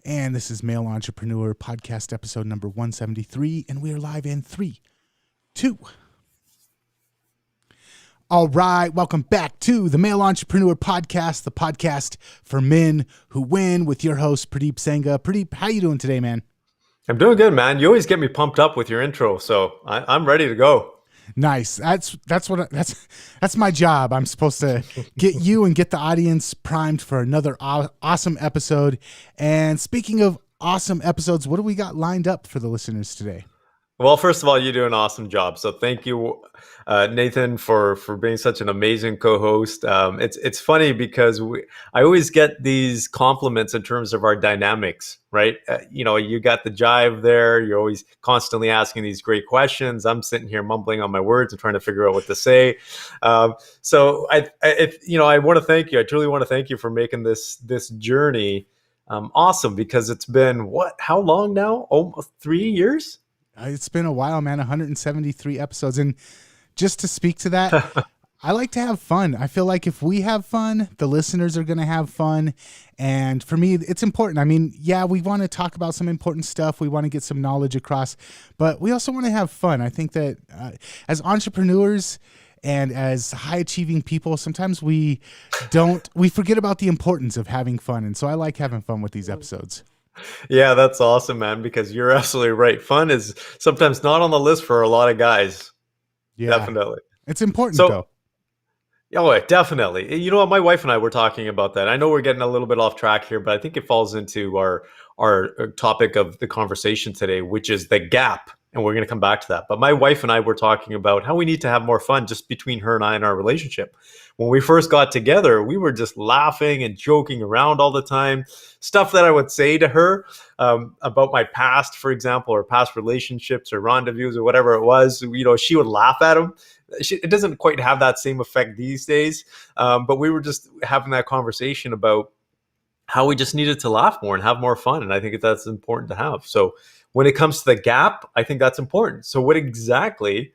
And this is Male Entrepreneur Podcast episode number 173. And we are live in 3, 2. All right. Welcome back to the Male Entrepreneur Podcast, the podcast for men who win, with your host, Purdeep Sangha. Purdeep, how you doing today, man? I'm doing good, man. You always get me pumped up with your intro, so I'm ready to go. Nice. That's my job. I'm supposed to get you and get the audience primed for another awesome episode. And speaking of awesome episodes, what do we got lined up for the listeners today? Well, first of all, you do an awesome job. So thank you, Nathan, for being such an amazing co-host. It's funny because I always get these compliments in terms of our dynamics, right? You got the jive there. You're always constantly asking these great questions. I'm sitting here mumbling on my words and trying to figure out what to say. So I want to thank you. I truly want to thank you for making this journey awesome, because it's been how long now? Almost 3 years. It's been a while, man. 173 episodes. And just to speak to that, I like to have fun. I feel like if we have fun, the listeners are going to have fun. And for me, it's important. I mean, yeah, we want to talk about some important stuff. We want to get some knowledge across, but we also want to have fun. I think that as entrepreneurs and as high achieving people, sometimes we forget about the importance of having fun. And so I like having fun with these episodes. Yeah, that's awesome, man, because you're absolutely right. Fun is sometimes not on the list for a lot of guys. Yeah, definitely. It's important, though. Oh, definitely. You know what? My wife and I were talking about that. I know we're getting a little bit off track here, but I think it falls into our topic of the conversation today, which is the gap. And we're going to come back to that. But my wife and I were talking about how we need to have more fun just between her and I in our relationship. When we first got together, we were just laughing and joking around all the time. Stuff that I would say to her about my past, for example, or past relationships or rendezvous or whatever it was, she would laugh at them. It doesn't quite have that same effect these days. But we were just having that conversation about how we just needed to laugh more and have more fun. And I think that's important to have. So when it comes to the gap, I think that's important. So what exactly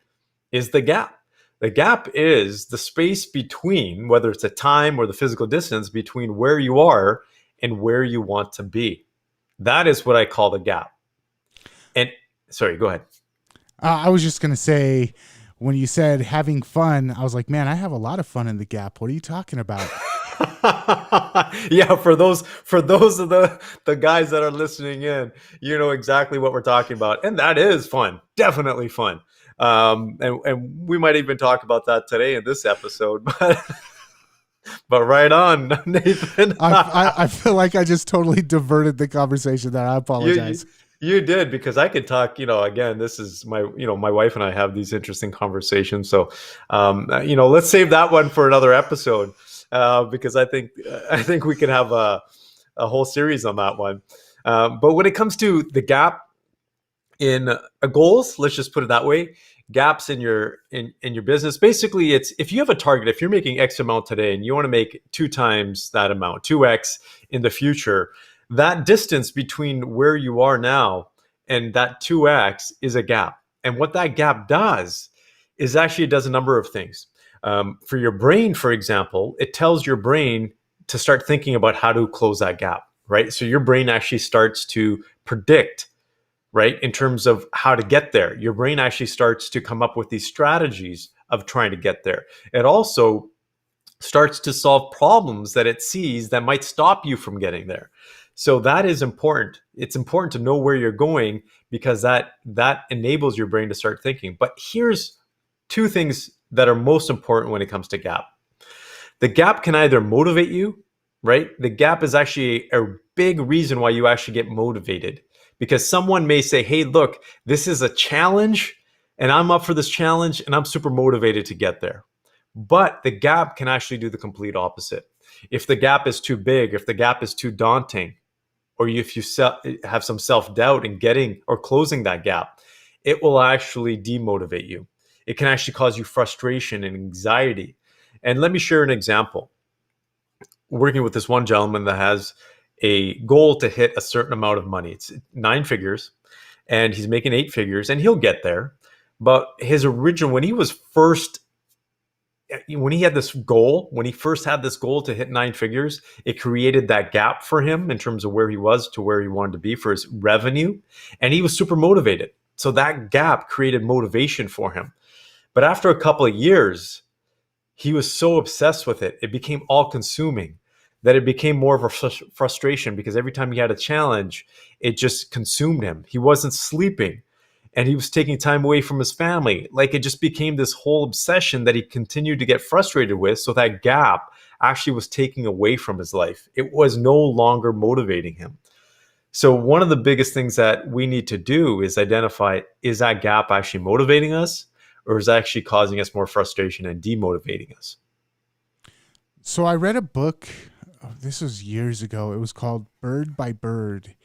is the gap? The gap is the space between, whether it's a time or the physical distance between where you are and where you want to be. That is what I call the gap. And sorry, go ahead. I was just going to say, when you said having fun, I was like, man, I have a lot of fun in the gap. What are you talking about? Yeah, for those of the guys that are listening in, you know exactly what we're talking about, and that is fun, definitely fun. And we might even talk about that today in this episode. But right on, Nathan. I feel like I just totally diverted the conversation there. I apologize. You did, because I could talk, again, this is my wife and I have these interesting conversations. So, let's save that one for another episode, because I think we could have a whole series on that one. But when it comes to the gap in goals, let's just put it that way, gaps in your business. Basically, it's if you have a target, if you're making X amount today and you want to make 2 times that amount, 2X in the future, that distance between where you are now and that 2X is a gap. And what that gap does is actually it does a number of things. For your brain, for example, it tells your brain to start thinking about how to close that gap, right? So your brain actually starts to predict, right, in terms of how to get there. Your brain actually starts to come up with these strategies of trying to get there. It also starts to solve problems that it sees that might stop you from getting there. So that is important. It's important to know where you're going, because that enables your brain to start thinking. But here's 2 things that are most important when it comes to gap. The gap can either motivate you, right? The gap is actually a big reason why you actually get motivated, because someone may say, hey, look, this is a challenge and I'm up for this challenge and I'm super motivated to get there. But the gap can actually do the complete opposite. If the gap is too big, if the gap is too daunting, or if you have some self-doubt in getting or closing that gap, it will actually demotivate you. It can actually cause you frustration and anxiety. And let me share an example. Working with this one gentleman that has a goal to hit a certain amount of money. It's 9 figures, and he's making 8 figures, and he'll get there. But his original, when he was first when he had this goal, when he first had this goal to hit 9 figures, it created that gap for him in terms of where he was to where he wanted to be for his revenue. And he was super motivated. So that gap created motivation for him. But after a couple of years, he was so obsessed with it, it became all consuming, that it became more of a frustration because every time he had a challenge, it just consumed him. He wasn't sleeping and he was taking time away from his family. Like it just became this whole obsession that he continued to get frustrated with. So that gap actually was taking away from his life. It was no longer motivating him. So one of the biggest things that we need to do is identify, is that gap actually motivating us, or is it actually causing us more frustration and demotivating us? So I read a book, this was years ago. It was called Bird by Bird.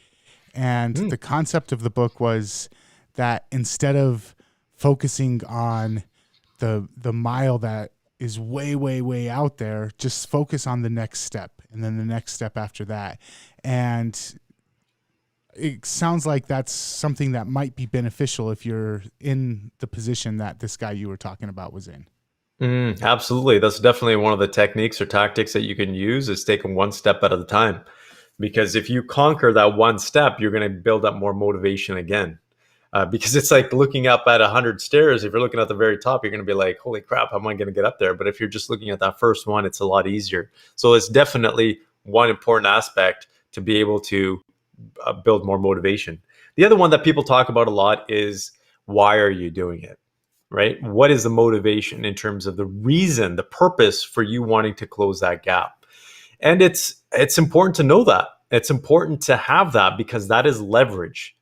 And Mm. the concept of the book was that instead of focusing on the mile that is way, way, way out there, just focus on the next step and then the next step after that. And it sounds like that's something that might be beneficial if you're in the position that this guy you were talking about was in. Absolutely. That's definitely one of the techniques or tactics that you can use, is taking one step at a time. Because if you conquer that one step, you're going to build up more motivation again. Because it's like looking up at 100 stairs. If you're looking at the very top, you're going to be like, holy crap, how am I going to get up there? But if you're just looking at that first one, it's a lot easier. So it's definitely one important aspect to be able to build more motivation. The other one that people talk about a lot is, why are you doing it? Right? What is the motivation in terms of the reason, the purpose for you wanting to close that gap? And it's important to know that. It's important to have that, because that is leverage.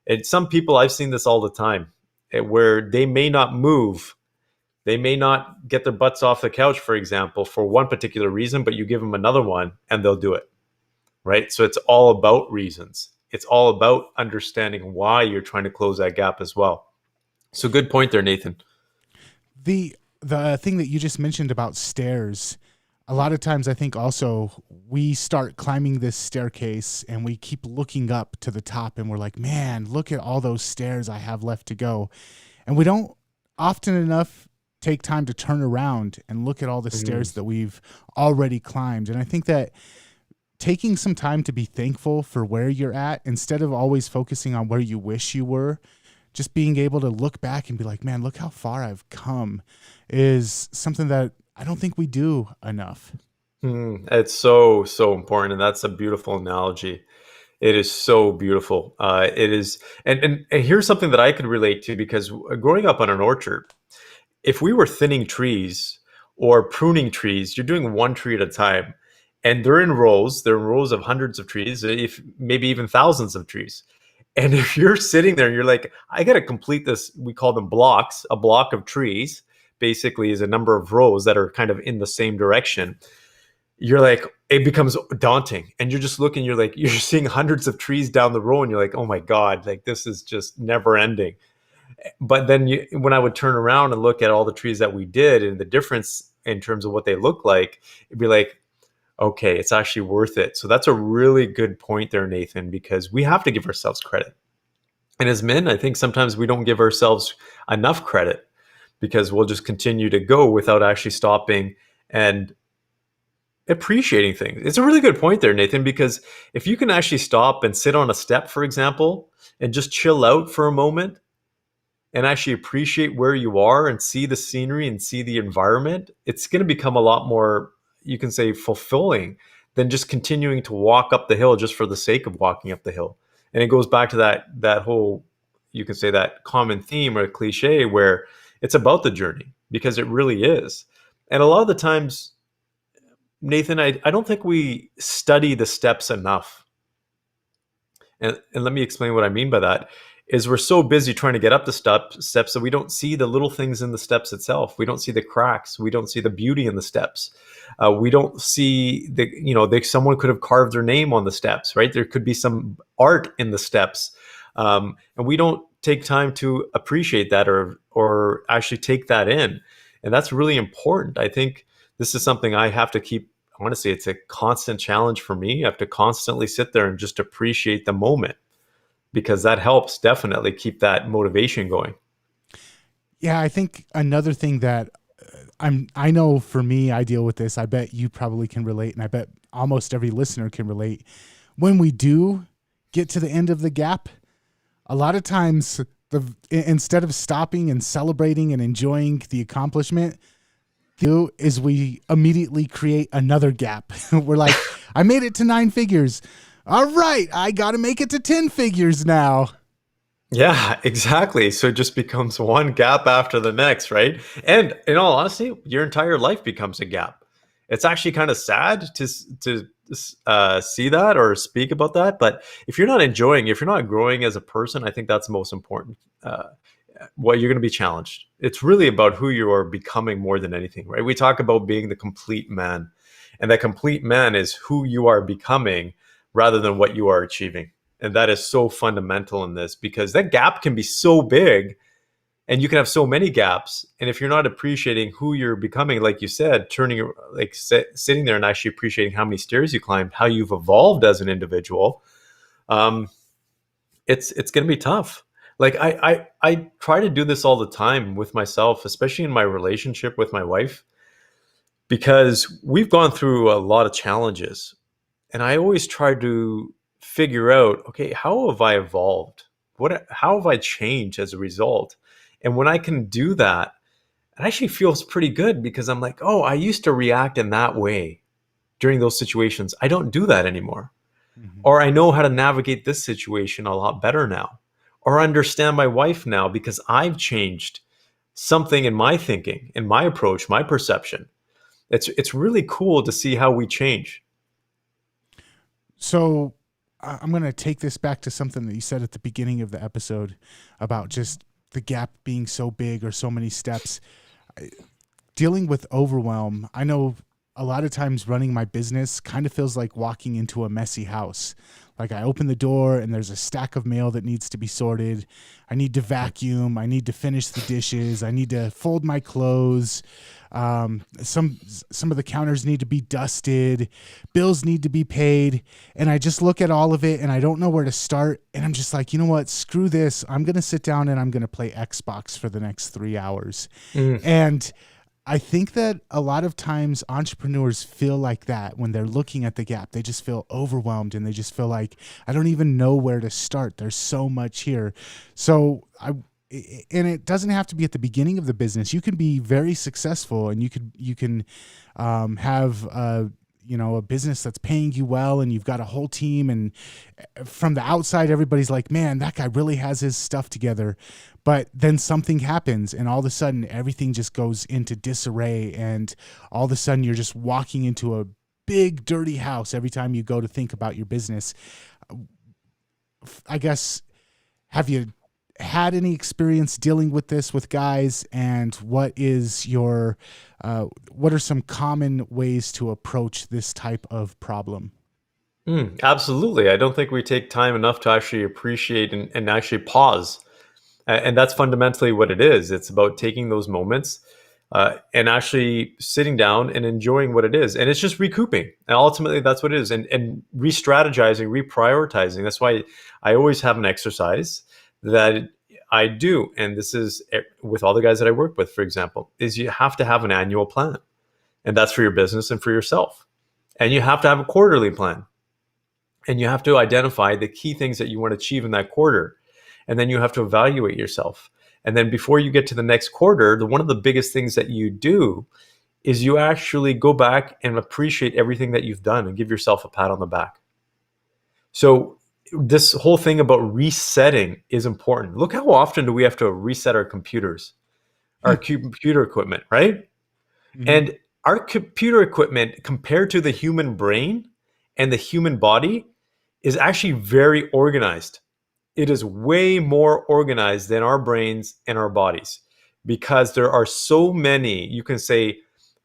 And some people, I've seen this all the time, where they may not move, they may not get their butts off the couch, for example, for one particular reason, but you give them another one and they'll do it. Right? So it's all about reasons. It's all about understanding why you're trying to close that gap as well. So good point there, Nathan. The thing that you just mentioned about stairs, a lot of times I think also we start climbing this staircase and we keep looking up to the top and we're like, man, look at all those stairs I have left to go. And we don't often enough take time to turn around and look at all the Mhm. stairs that we've already climbed. And I think that taking some time to be thankful for where you're at instead of always focusing on where you wish you were, just being able to look back and be like, man, look how far I've come, is something that I don't think we do enough. It's so important, and that's a beautiful analogy. It is so beautiful. It is, and here's something that I could relate to, because growing up on an orchard, if we were thinning trees or pruning trees, you're doing one tree at a time, and they're in rows. They're in rows of hundreds of trees, if maybe even thousands of trees. And if you're sitting there and you're like, I got to complete this, we call them blocks. A block of trees basically is a number of rows that are kind of in the same direction. You're like, it becomes daunting, and you're just looking, you're like, you're seeing hundreds of trees down the row and you're like, oh my god, like this is just never ending. But then when I would turn around and look at all the trees that we did and the difference in terms of what they look like, it'd be like, okay, it's actually worth it. So that's a really good point there, Nathan, because we have to give ourselves credit. And as men, I think sometimes we don't give ourselves enough credit, because we'll just continue to go without actually stopping and appreciating things. It's a really good point there, Nathan, because if you can actually stop and sit on a step, for example, and just chill out for a moment and actually appreciate where you are and see the scenery and see the environment, it's going to become a lot more, you can say, fulfilling than just continuing to walk up the hill just for the sake of walking up the hill. And it goes back to that whole, you can say, that common theme or cliche where it's about the journey, because it really is. And a lot of the times, Nathan, I don't think we study the steps enough. And let me explain what I mean by that. Is we're so busy trying to get up the steps that we don't see the little things in the steps itself. We don't see the cracks. We don't see the beauty in the steps. We don't see someone could have carved their name on the steps, right? There could be some art in the steps, and we don't take time to appreciate that or actually take that in, and that's really important. I think this is something I have to keep. Honestly, it's a constant challenge for me. I have to constantly sit there and just appreciate the moment, because that helps definitely keep that motivation going. Yeah, I think another thing that I know for me, I deal with this. I bet you probably can relate, and I bet almost every listener can relate. When we do get to the end of the gap, a lot of times instead of stopping and celebrating and enjoying the accomplishment, do is we immediately create another gap. We're like, I made it to 9 figures. All right, I got to make it to 10 figures now. Yeah, exactly. So it just becomes one gap after the next, right? And in all honesty, your entire life becomes a gap. It's actually kind of sad to see that or speak about that. But if you're not enjoying, if you're not growing as a person, I think that's the most important. Well, you're going to be challenged. It's really about who you are becoming more than anything, right? We talk about being the complete man, and that complete man is who you are becoming rather than what you are achieving. And that is so fundamental in this because that gap can be so big and you can have so many gaps. And if you're not appreciating who you're becoming, like you said, sitting there and actually appreciating how many stairs you climbed, how you've evolved as an individual, um, it's going to be tough. Like I try to do this all the time with myself, especially in my relationship with my wife, because we've gone through a lot of challenges. And I always try to figure out, okay, how have I evolved? How have I changed as a result? And when I can do that, it actually feels pretty good because I'm like, oh, I used to react in that way during those situations. I don't do that anymore. Mm-hmm. Or I know how to navigate this situation a lot better now. Or understand my wife now because I've changed something in my thinking, in my approach, my perception. It's really cool to see how we change. So I'm going to take this back to something that you said at the beginning of the episode about just the gap being so big or so many steps. Dealing with overwhelm, I know a lot of times running my business kind of feels like walking into a messy house. Like I open the door and there's a stack of mail that needs to be sorted. I need to vacuum. I need to finish the dishes. I need to fold my clothes. Some of the counters need to be dusted. Bills need to be paid. And I just look at all of it and I don't know where to start. And I'm just like, you know what? Screw this. I'm going to sit down and I'm going to play Xbox for the next 3 hours. Mm. And I think that a lot of times entrepreneurs feel like that when they're looking at the gap. They just feel overwhelmed and they just feel like, I don't even know where to start. There's so much here. And it doesn't have to be at the beginning of the business. You can be very successful and you can have a business that's paying you well and you've got a whole team, and from the outside everybody's like, man, that guy really has his stuff together. But then something happens and all of a sudden everything just goes into disarray, and all of a sudden you're just walking into a big dirty house every time you go to think about your business. I guess, have you had any experience dealing with this with guys, and what are some common ways to approach this type of problem? Absolutely. I don't think we take time enough to actually appreciate and actually pause. And that's fundamentally what it is. It's about taking those moments and actually sitting down and enjoying what it is. And it's just recouping. And ultimately, that's what it is. And re-strategizing, reprioritizing. That's why I always have an exercise that I do. And this is with all the guys that I work with, for example, is you have to have an annual plan. And that's for your business and for yourself. And you have to have a quarterly plan. And you have to identify the key things that you want to achieve in that quarter. And then you have to evaluate yourself. And then before you get to the next quarter, one of the biggest things that you do is you actually go back and appreciate everything that you've done and give yourself a pat on the back. So this whole thing about resetting is important. Look how often do we have to reset our computers, our computer equipment, right? Mm-hmm. And our computer equipment compared to the human brain and the human body is actually very organized. It is way more organized than our brains and our bodies because there are so many, you can say,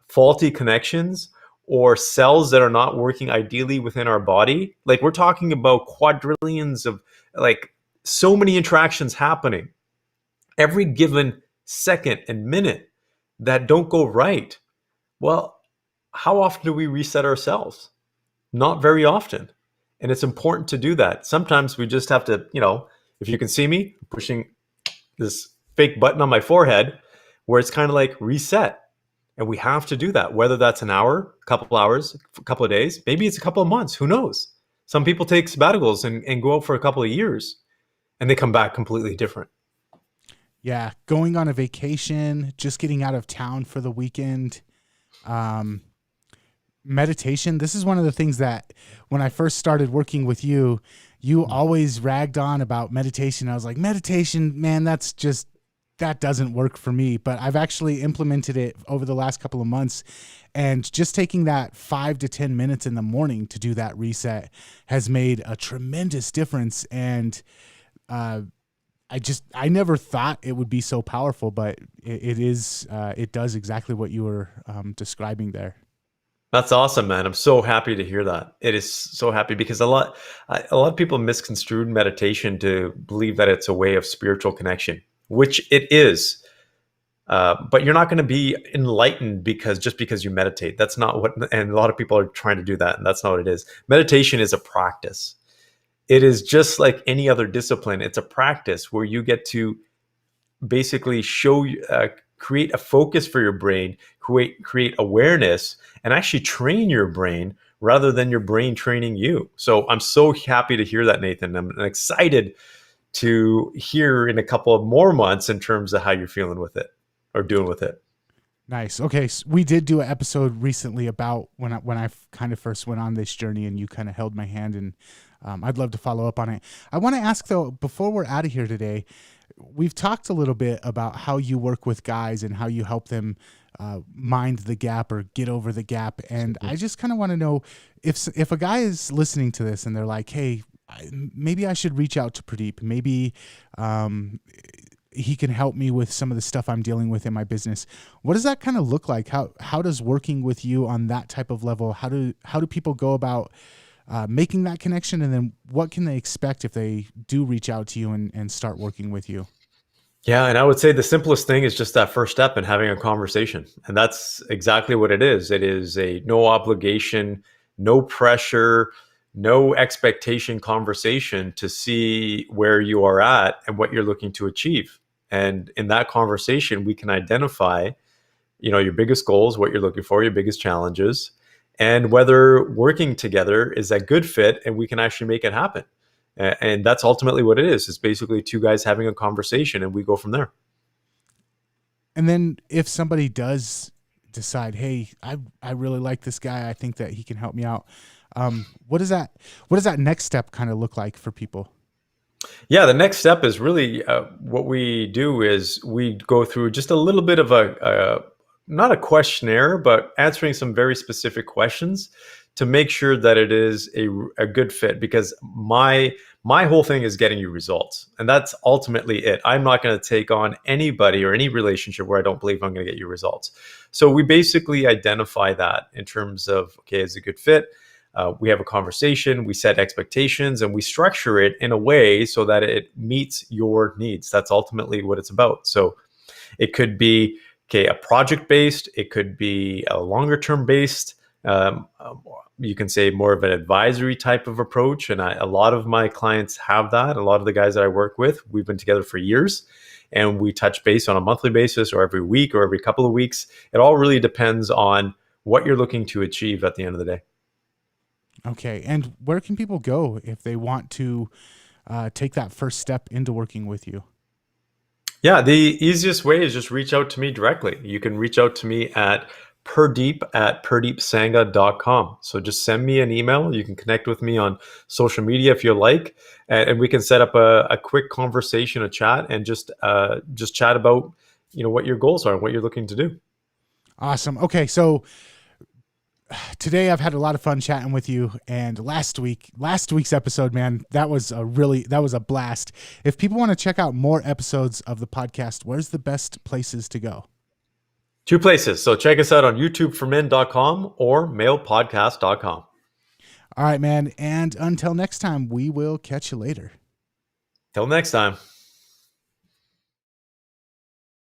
faulty connections or cells that are not working ideally within our body. Like we're talking about quadrillions of like so many interactions happening every given second and minute that don't go right. Well, how often do we reset ourselves? Not very often. And it's important to do that. Sometimes we just have to, if you can see me pushing this fake button on my forehead where it's kind of like reset. And we have to do that, whether that's an hour, a couple hours, a couple of days, maybe it's a couple of months, who knows? Some people take sabbaticals and go out for a couple of years and they come back completely different. Yeah, going on a vacation, just getting out of town for the weekend. Um, Meditation. This is one of the things that when I first started working with you, you always ragged on about meditation. I was like, meditation, man, that doesn't work for me. But I've actually implemented it over the last couple of months. And just taking that 5 to 10 minutes in the morning to do that reset has made a tremendous difference. And I never thought it would be so powerful, but it does exactly what you were describing there. That's awesome, man. I'm so happy to hear that. It is so happy because a lot of people misconstrued meditation to believe that it's a way of spiritual connection, which it is. But you're not going to be enlightened because you meditate. That's not what, and a lot of people are trying to do that, and that's not what it is. Meditation is a practice. It is just like any other discipline. It's a practice where you get to basically create a focus for your brain, create awareness, and actually train your brain rather than your brain training you. So I'm so happy to hear that, Nathan. I'm excited to hear in a couple of more months in terms of how you're feeling with it or doing with it. Nice. Okay, so we did do an episode recently about when I kind of first went on this journey, and you kind of held my hand, and I'd love to follow up on it. I want to ask though, before we're out of here today, we've talked a little bit about how you work with guys and how you help them mind the gap or get over the gap, and I just kind of want to know if a guy is listening to this and they're like, hey, maybe I should reach out to Purdeep. Maybe he can help me with some of the stuff I'm dealing with in my business. What does that kind of look like? How does working with you on that type of level, how do people go about making that connection? And then what can they expect if they do reach out to you and start working with you? Yeah, and I would say the simplest thing is just that first step in having a conversation. And that's exactly what it is. It is a no obligation, no pressure, no expectation conversation to see where you are at and what you're looking to achieve. And in that conversation, we can identify, your biggest goals, what you're looking for, your biggest challenges, and whether working together is a good fit and we can actually make it happen. And that's ultimately what it is. It's basically two guys having a conversation and we go from there. And then if somebody does decide, hey, I really like this guy, I think that he can help me out. What does that next step kind of look like for people? Yeah, the next step is really what we do is we go through just a little bit of not a questionnaire, but answering some very specific questions to make sure that it is a good fit. Because my whole thing is getting you results, and that's ultimately it. I'm not going to take on anybody or any relationship where I don't believe I'm going to get you results. So we basically identify that in terms of, okay, is it a good fit? We have a conversation, we set expectations, and we structure it in a way so that it meets your needs. That's ultimately what it's about. So it could be, okay, a project based, it could be a longer term based. You can say more of an advisory type of approach. And a lot of my clients have that. A lot of the guys that I work with, we've been together for years and we touch base on a monthly basis or every week or every couple of weeks. It all really depends on what you're looking to achieve at the end of the day. Okay. And where can people go if they want to take that first step into working with you? Yeah, the easiest way is just reach out to me directly. You can reach out to me at purdeep@purdeepsangha.com. So just send me an email. You can connect with me on social media if you like, and we can set up a quick conversation, a chat, and just chat about what your goals are and what you're looking to do. Awesome. Okay. So today I've had a lot of fun chatting with you, and last week's episode, man, that was a blast. If people want to check out more episodes of the podcast, where's the best places to go? Two places. So check us out on youtubeformen.com or mailpodcast.com. All right, man. And until next time, we will catch you later. Till next time.